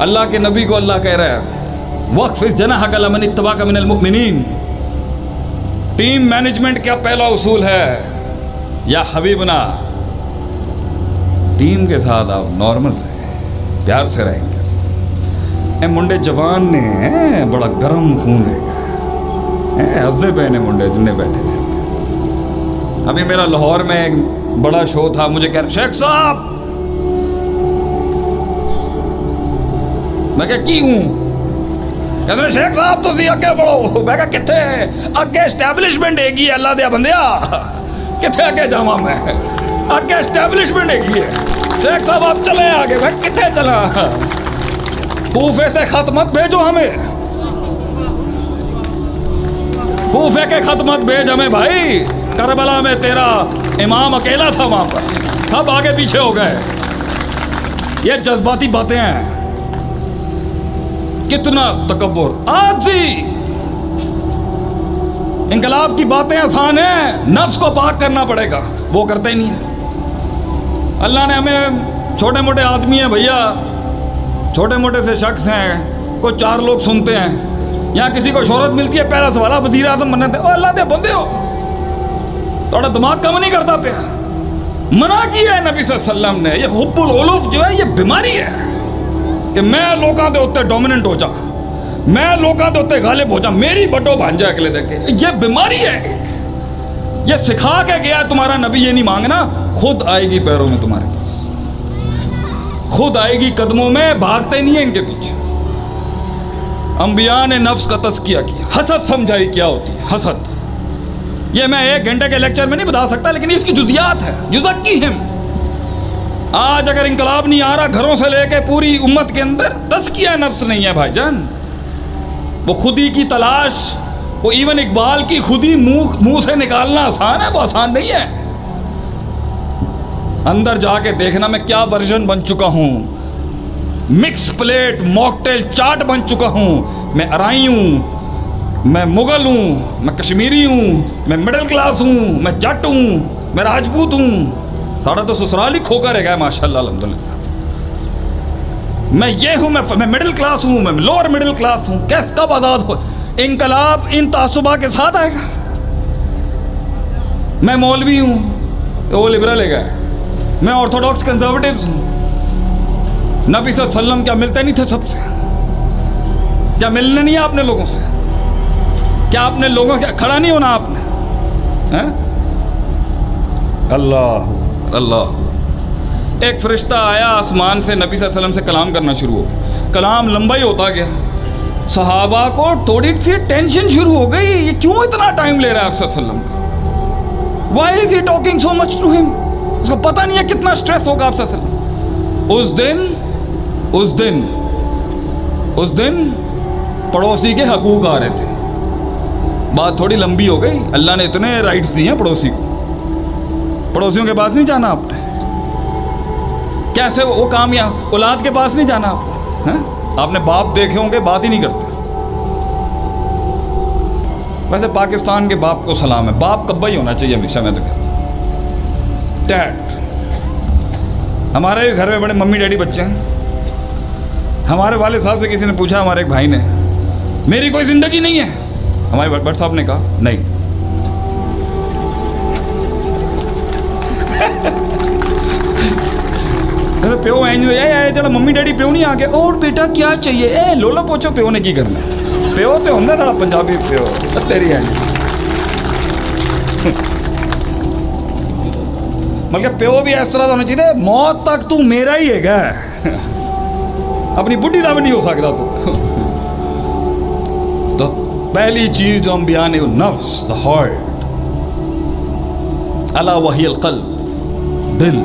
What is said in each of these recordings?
اللہ کے نبی کو اللہ کہہ رہا ہے وَخْفِضْ جَنَاحَكَ لِمَنِ اتَّبَعَكَ مِنَ الْمُؤْمِنِينَ. ٹیم مینجمنٹ کا پہلا اصول ہے یا حبیبنا، ٹیم کے ساتھ آپ نارمل رہیں، پیار سے رہیں گے. اے منڈے جوان نے بڑا گرم خون ہے، ہنستے پہ نے منڈے جنہیں بیٹھے رہتے. ابھی میرا لاہور میں ایک بڑا شو تھا، مجھے کہہ رہے شیخ صاحب، میں کہا کی ہوں؟ کہتے ہیں شیخ صاحب تو اگے بڑھو. میں کہا کتنے اگے اسٹیبلشمنٹ ایگی ہے اللہ دیا بندیا، کتنے اگے جاواں میں، اگے اسٹیبلشمنٹ ایگی ہے. شیخ صاحب آپ چلے آگے. میں کتنے چلا؟ کوفے سے خط مت بھیجو ہمیں، کوفے کے خط مت بھیج ہمیں بھائی. کربلا میں تیرا امام اکیلا تھا، وہاں پر سب آگے پیچھے ہو گئے. یہ جذباتی باتیں ہیں. کتنا تکبر. آجزی، انقلاب کی باتیں آسان ہیں، نفس کو پاک کرنا پڑے گا، وہ کرتے ہی نہیں ہے. اللہ نے ہمیں چھوٹے موٹے آدمی ہیں بھیا، چھوٹے موٹے سے شخص ہیں، کوئی 4 لوگ سنتے ہیں. یہاں کسی کو شہرت ملتی ہے، پہلا سوال آپ وزیر اعظم بننے دے. اللہ دے بندے ہو، تھوڑا دماغ کم نہیں کرتا پیا. منع کیا ہے نبی صلی اللہ علیہ وسلم نے. یہ حب العلوف جو ہے یہ بیماری ہے کہ میں لوگوں کے اتنے ڈومیننٹ ہو جا، میں لوگوں کے اتنے غالب ہو جا، میری بٹو بن جائے اگلے دیکھ کے. یہ بیماری ہے. یہ سکھا کے گیا تمہارا نبی یہ نہیں مانگنا، خود آئے گی پیروں میں تمہارے پاس، خود آئے گی قدموں میں، بھاگتے نہیں ہیں ان کے پیچھے. انبیاء نے نفس کا تزکیہ کیا. حسد سمجھائی کیا ہوتی ہے حسد. یہ میں 1 گھنٹے کے لیکچر میں نہیں بتا سکتا، لیکن اس کی جزیات ہے. یزکیہم. آج اگر انقلاب نہیں آ رہا گھروں سے لے کے پوری امت کے اندر، تزکیہ نفس نہیں ہے بھائی جان. وہ خودی کی تلاش، وہ ایون اقبال کی خودی منہ سے نکالنا آسان ہے، وہ آسان نہیں ہے. اندر جا کے دیکھنا میں کیا ورژن بن چکا ہوں. مکس پلیٹ موکٹیل چاٹ بن چکا ہوں. میں ارائی ہوں، میں مغل ہوں، میں کشمیری ہوں، میں مڈل کلاس ہوں، میں جٹ ہوں، میں راجپوت ہوں. ساڑھا تو سسرال ہی کھوکا رہ گیا ماشاءاللہ الحمدللہ. میں یہ ہوں، میں مڈل کلاس ہوں، میں لوور مڈل کلاس ہوں. کیس کب آزاد ہو؟ انقلاب ان تعصبات کے ساتھ آئے گا. میں مولوی ہوں، وہ لبرل ہے گا. میں آرتھوڈاکس کنزرویٹیوز ہوں. نبی صلی اللہ علیہ وسلم کیا ملتے نہیں تھے سب سے؟ کیا ملنا نہیں ہے آپ نے لوگوں سے؟ کیا آپ نے لوگوں کے کھڑا نہیں ہونا آپ نے؟ اللہ اللہ. ایک فرشتہ آیا آسمان سے، نبی صلی اللہ علیہ وسلم سے کلام کرنا شروع ہو گیا. کلام لمبا ہی ہوتا گیا. صحابہ کو تھوڑی سی ٹینشن شروع ہو گئی، یہ کیوں اتنا ٹائم لے رہا ہے آپ صلی اللہ علیہ وسلم کا؟ Why is he talking so much to ہم؟ اس کو پتہ نہیں ہے کتنا سٹریس ہوگا آپ صلی اللہ علیہ وسلم. اس دن پڑوسی کے حقوق آ رہے تھے. بات تھوڑی لمبی ہو گئی. اللہ نے اتنے رائٹس دیے ہیں پڑوسی کو. پڑوسیوں کے پاس نہیں جانا آپ نے. کیسے وہ کامیاب اولاد کے پاس نہیں جانا آپ نے. آپ نے باپ دیکھے ہوں گے بات ہی نہیں کرتے. ویسے پاکستان کے باپ کو سلام ہے، باپ کبا ہی ہونا چاہیے ہمیشہ. میں تو کہتا ہوں ڈیڈ. ہمارے گھر میں بڑے ممی ڈیڈی بچے ہیں. ہمارے والد صاحب سے کسی نے پوچھا، ہمارے ایک بھائی نے، میری کوئی زندگی نہیں ہے؟ ہمارے بٹ صاحب نے کہا نہیں. پیو ہے جڑا ممی ڈیڈی پیو نہیں آ گیا اور بیٹا کیا چاہیے، اے لولا پوچھو پیو نے کی کرنا. پیو تو ہوں تھوڑا پنجابی پیو تیری ہے. بلکہ پیو بھی اس طرح ہونا چاہیے موت تک تو میرا ہی ہے گا، اپنی بڈھی کا بھی نہیں ہو سکتا. تو پہلی چیز جو انبیاء نے، نفس، دا ہارٹ. الا وہی القلب، دل.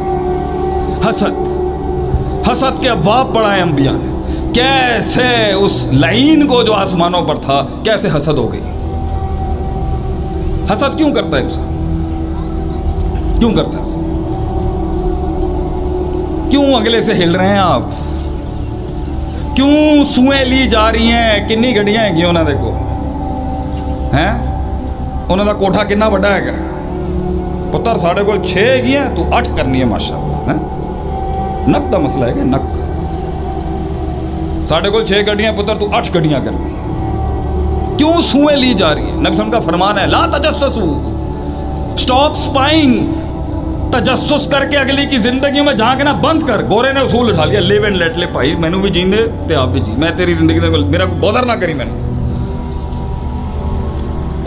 حسد کے ابواب پڑھائے انبیاء نے. کیسے اس لعین کو جو آسمانوں پر تھا کیسے حسد ہو گئی. حسد کیوں کرتا ہے انسان؟ کیوں کرتا ہے؟ کیوں اگلے سے ہل رہے ہیں آپ؟ کیوں سوئیں لی جا رہی ہیں؟ کنی گڈیاں ہیں گی انہوں نے کو ہیں، انہوں نے کوٹھا کنا بڑا ہے گا. پتر ساڑھے کو 6 گی ہیں تو 8 کرنی ہے ماشاء اللہ. نک کا مسئلہ ہے کہ نک साढ़े को 6 गड्डियां पुत्र, तू 8 गड्डियां कर। क्यों सूएं ली जा रही है? नबी सल्लल्लाहु अलैहि वसल्लम का फरमान है, ला तजस्ससू, स्टॉप स्पाइंग। तजस्सुस करके अगली की जिंदगी में झांकना बंद कर। गोरे ने उसूल उठा लिया, लिव एंड लेट ले भाई, मैनू भी जीन दे ते आप भी जी, मैं तेरी जिंदगी दे मेरा को बॉदर ना करी। मैंने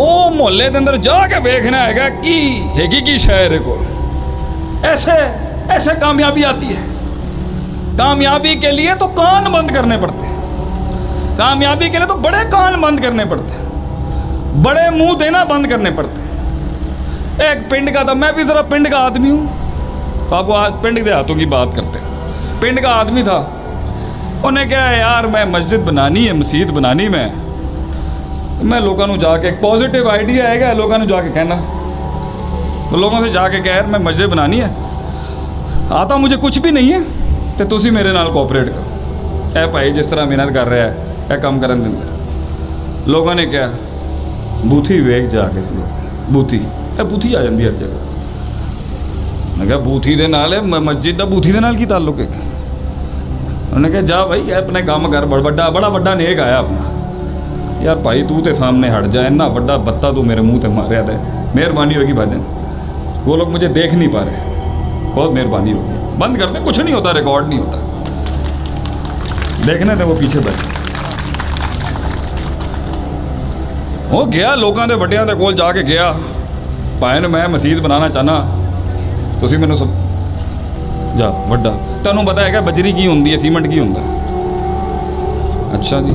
ओ मोहल्ले के अंदर जाके देखना है कि हैगी की शहर है को। ऐसे ऐसे कामयाबी आती है। कामयाबी के लिए तो कान बंद करने पड़ते हैं, कामयाबी के लिए तो बड़े कान बंद करने पड़ते हैं, बड़े मुंह देना बंद करने पड़ते हैं। एक पिंड का था, मैं भी ज़रा पिंड का आदमी हूँ, तो आपको आज पिंड के हाथों की बात करते हैं। पिंड का आदमी था, उन्हें क्या है यार, मैं मस्जिद बनानी है, मसीत बनानी मैं लोगों को जाके एक पॉजिटिव आइडिया है लोगों को जाके कहना, तो लोगों से जाके कह मैं मस्जिद बनानी है, आता मुझे कुछ भी नहीं है, तो तुसी मेरे नाल कोऑपरेट करो। ए भाई जिस तरह मेहनत कर रहा है ए काम करन देंगे। लोगों ने क्या बूथी वेख जाके, तू बूथी बूथी आ जाती हर जगह। मैं कहा बूथी दे नाल मस्जिद का बूथी दे नाल की ताल्लुक है? उन्होंने कहा जा भाई अपने काम कर, बड़ा वड्डा नेक आया अपना। यार भाई तू तो सामने हट जा, इन्ना वड्डा बत्ता तू मेरे मुंह ते मारिया दे, मेहरबानी होगी भाजन। वो लोग मुझे देख नहीं पा रहे, बहुत मेहरबानी होगी, बंद कर दे, कुछ नहीं होता, रिकॉर्ड नहीं होता, देखने थे वो पीछे बैठे। वो गया लोगों के वड्डियां दे कोल जाके गया, भाई ने मैं मसीत बनाना चाहना, तुसी मैनू सब जा वड्डा, तैनू पता है क्या बजरी की होंदी है, सीमेंट की होंदा? अच्छा जी,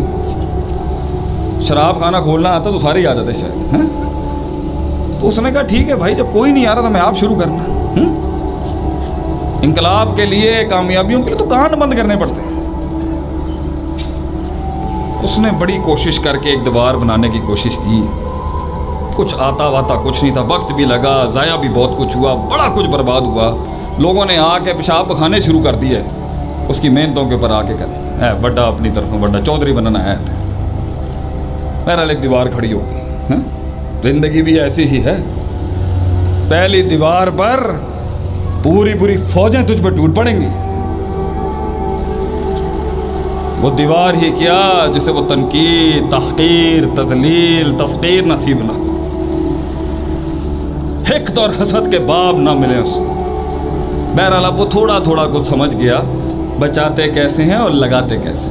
शराब खाना खोलना आता तो सारे ही आ जाते शायद, हैं? तो उसने कहा ठीक है भाई, जब कोई नहीं आ रहा तो मैं आप शुरू करना। इनकलाब के लिए, कामयाबियों के लिए तो कान बंद करने पड़ते हैं। उसने बड़ी कोशिश करके एक दीवार बनाने की कोशिश की, कुछ आता वाता कुछ नहीं था, वक्त भी लगा, ज़ाया भी बहुत कुछ हुआ, बड़ा कुछ बर्बाद हुआ। लोगों ने आके पेशाब बखाने शुरू कर दिए उसकी मेहनतों के ऊपर आके कर है बड़ा अपनी तरफ बड़ा चौधरी बनना है। बहरहाल एक दीवार खड़ी होगी, जिंदगी भी ऐसी ही है। पहली दीवार पर पूरी पूरी फौजें तुझ पर टूट पड़ेंगी। वो दीवार ही क्या जिसे वो तनकीद, तहकीर, तजलील, तफकीर नसीब ना, हिक़्द और हसद के बाब ना मिले उसको। बहरहाल अब वो थोड़ा थोड़ा कुछ समझ गया, बचाते कैसे हैं और लगाते कैसे।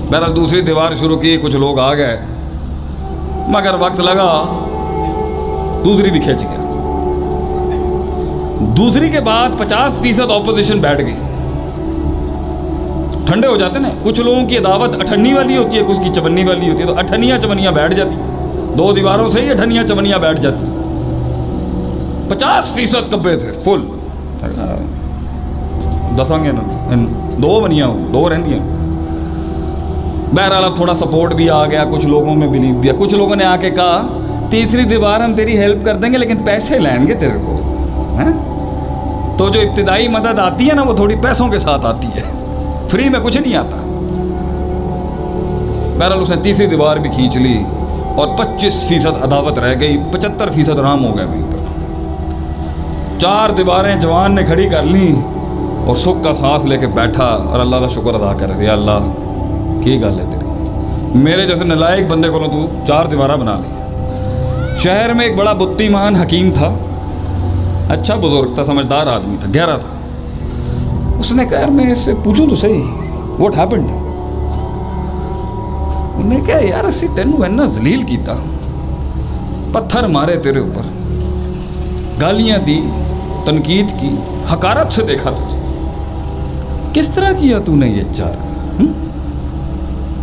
बहरहाल दूसरी दीवार शुरू की, कुछ लोग आ गए, मगर वक्त लगा, दूसरी भी खिंच गया। दूसरी के बाद 50% ऑपोजिशन बैठ गई। ठंडे हो जाते ना, कुछ लोगों की अदावत अठन्नी वाली होती है, कुछ की चवन्नी वाली होती है, तो अठन्नियाँ चवन्नियाँ बैठ जाती, दो दीवारों से ही अठन्नियाँ चवन्नियाँ बैठ जाती। 50% कब्बे थे फुल, दसांगे ना दो बनिया हो, दो रहती हैं। बहरहाल अब थोड़ा सपोर्ट भी आ गया, कुछ लोगों में बिलीव भी है। कुछ लोगों ने आके कहा तीसरी दीवार हम तेरी हेल्प कर देंगे लेकिन पैसे लेंगे तेरे को, हैं? तो जो इब्तिदाई मदद आती है ना वो थोड़ी पैसों के साथ आती है, फ्री में कुछ नहीं आता। बहरहाल उसने तीसरी दीवार भी खींच ली और 25% अदावत रह गई, 75% राम हो गए वहीं पर। 4 दीवारें जवान ने खड़ी कर ली और सुख का सांस लेके बैठा और अल्लाह का शुक्र अदा कर रहे, अल्लाह की गल है तेरी, मेरे जैसे नालायक बंदे को तू 4 दीवारा बना ली। शहर में एक बड़ा बुद्धिमान हकीम था, अच्छा बुजुर्ग था, समझदार आदमी था, गहरा था। उसने कहा मैं इससे पूछूं तो सही व्हाट हैपेंड। उन्हें कहा यार असी तेनू इन्ना जलील किया, पत्थर मारे तेरे ऊपर, गालियां दी, तनकीद की, हकारत से देखा तुझे, किस तरह किया तूने ये 4?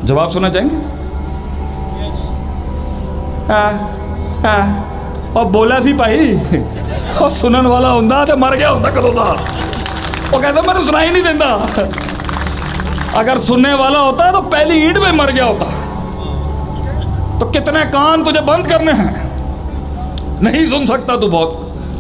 जवाब सुनना चाहेंगे? और बोला सी भाई और सुनन वाला होंदा तो मर गया होंदा कदों दा। वो कहता मैंने सुनाई नहीं देता, अगर सुनने वाला होता तो पहली ईंट में मर गया होता। तो कितने कान तुझे बंद करने हैं, नहीं सुन सकता तू बहुत।